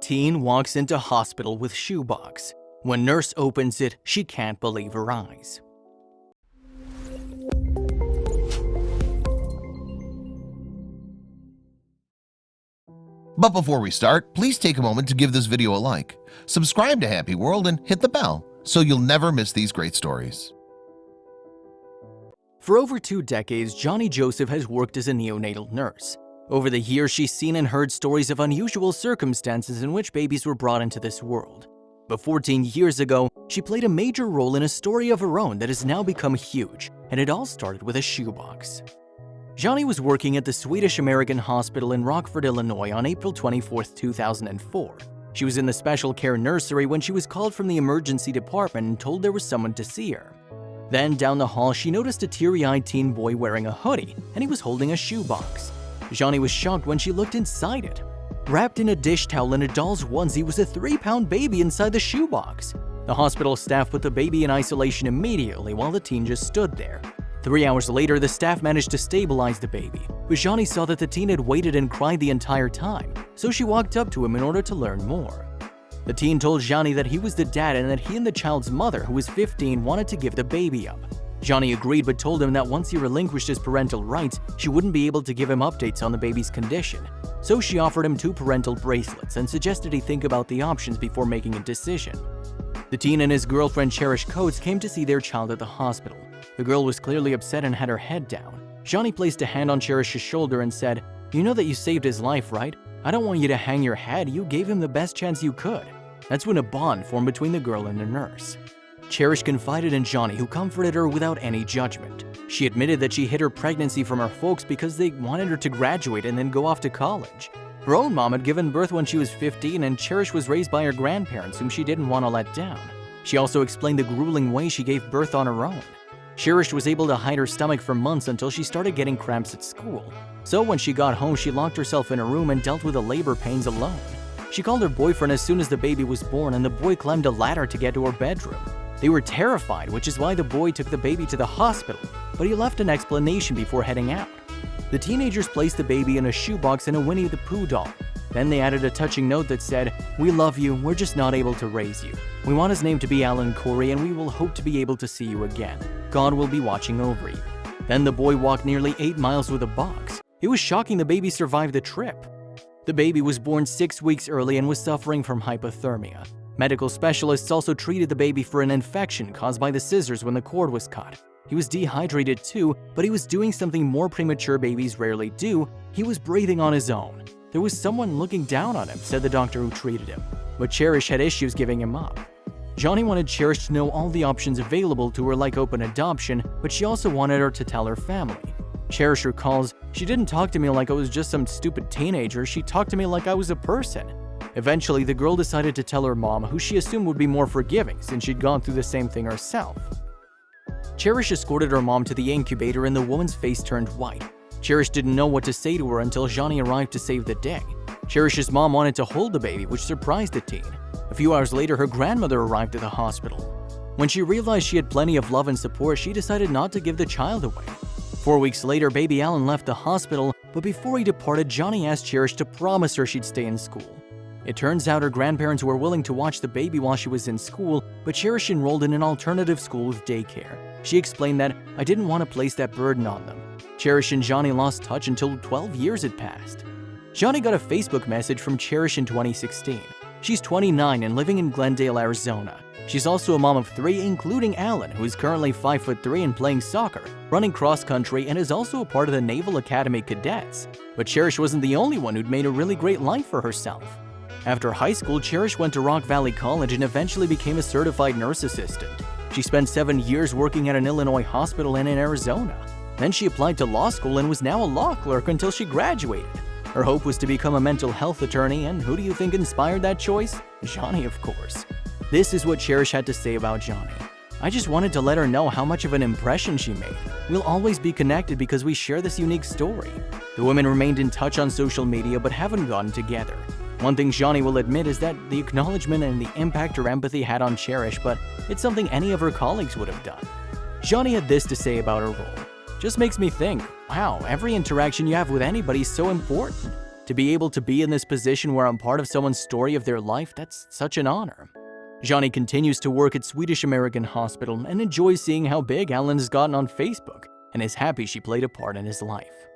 Teen walks into hospital with shoebox. When nurse opens it, she can't believe her eyes. But before we start, please take a moment to give this video a like, subscribe to Happy World, and hit the bell so you'll never miss these great stories. For over 2 decades, Johnny Joseph has worked as a neonatal nurse. Over the years, she's seen and heard stories of unusual circumstances in which babies were brought into this world. But 14 years ago, she played a major role in a story of her own that has now become huge, and it all started with a shoebox. Johnny was working at the Swedish-American Hospital in Rockford, Illinois on April 24, 2004. She was in the special care nursery when she was called from the emergency department and told there was someone to see her. Then, down the hall, she noticed a teary-eyed teen boy wearing a hoodie, and he was holding a shoebox. Johnny was shocked when she looked inside it. Wrapped in a dish towel and a doll's onesie was a 3-pound baby inside the shoebox. The hospital staff put the baby in isolation immediately while the teen just stood there. 3 hours later, the staff managed to stabilize the baby, but Johnny saw that the teen had waited and cried the entire time, so she walked up to him in order to learn more. The teen told Johnny that he was the dad and that he and the child's mother, who was 15, wanted to give the baby up. Johnny agreed but told him that once he relinquished his parental rights, she wouldn't be able to give him updates on the baby's condition. So she offered him 2 parental bracelets and suggested he think about the options before making a decision. The teen and his girlfriend Cherish Coates came to see their child at the hospital. The girl was clearly upset and had her head down. Johnny placed a hand on Cherish's shoulder and said, "You know that you saved his life, right? I don't want you to hang your head. You gave him the best chance you could." That's when a bond formed between the girl and the nurse. Cherish confided in Johnny, who comforted her without any judgment. She admitted that she hid her pregnancy from her folks because they wanted her to graduate and then go off to college. Her own mom had given birth when she was 15, and Cherish was raised by her grandparents, whom she didn't want to let down. She also explained the grueling way she gave birth on her own. Cherish was able to hide her stomach for months until she started getting cramps at school. So when she got home, she locked herself in a room and dealt with the labor pains alone. She called her boyfriend as soon as the baby was born, and the boy climbed a ladder to get to her bedroom. They were terrified, which is why the boy took the baby to the hospital, but he left an explanation before heading out. The teenagers placed the baby in a shoebox and a Winnie the Pooh doll. Then they added a touching note that said, "We love you, we're just not able to raise you. We want his name to be Alan Corey, and we will hope to be able to see you again. God will be watching over you." Then the boy walked nearly 8 miles with a box. It was shocking the baby survived the trip. The baby was born 6 weeks early and was suffering from hypothermia. Medical specialists also treated the baby for an infection caused by the scissors when the cord was cut. He was dehydrated too, but he was doing something more premature babies rarely do. He was breathing on his own. There was someone looking down on him, said the doctor who treated him, but Cherish had issues giving him up. Johnny wanted Cherish to know all the options available to her, like open adoption, but she also wanted her to tell her family. Cherish recalls, "She didn't talk to me like I was just some stupid teenager, she talked to me like I was a person." Eventually, the girl decided to tell her mom, who she assumed would be more forgiving since she'd gone through the same thing herself. Cherish escorted her mom to the incubator and the woman's face turned white. Cherish didn't know what to say to her until Johnny arrived to save the day. Cherish's mom wanted to hold the baby, which surprised the teen. A few hours later, her grandmother arrived at the hospital. When she realized she had plenty of love and support, she decided not to give the child away. 4 weeks later, baby Alan left the hospital, but before he departed, Johnny asked Cherish to promise her she'd stay in school. It turns out her grandparents were willing to watch the baby while she was in school, but Cherish enrolled in an alternative school with daycare. She explained that, "I didn't want to place that burden on them." Cherish and Johnny lost touch until 12 years had passed. Johnny got a Facebook message from Cherish in 2016. She's 29 and living in Glendale, Arizona. She's also a mom of 3, including Alan, who is currently 5'3" and playing soccer, running cross-country, and is also a part of the Naval Academy Cadets. But Cherish wasn't the only one who'd made a really great life for herself. After high school, Cherish went to Rock Valley College and eventually became a certified nurse assistant. She spent 7 years working at an Illinois hospital and in Arizona. Then she applied to law school and was now a law clerk until she graduated. Her hope was to become a mental health attorney, and who do you think inspired that choice? Johnny, of course. This is what Cherish had to say about Johnny. "I just wanted to let her know how much of an impression she made. We'll always be connected because we share this unique story." The women remained in touch on social media but haven't gotten together. One thing Johnny will admit is that the acknowledgement and the impact her empathy had on Cherish, but it's something any of her colleagues would have done. Johnny had this to say about her role. "Just makes me think, wow, every interaction you have with anybody is so important. To be able to be in this position where I'm part of someone's story of their life, that's such an honor. Johnny continues to work at Swedish American Hospital and enjoys seeing how big Ellen has gotten on Facebook and is happy she played a part in his life.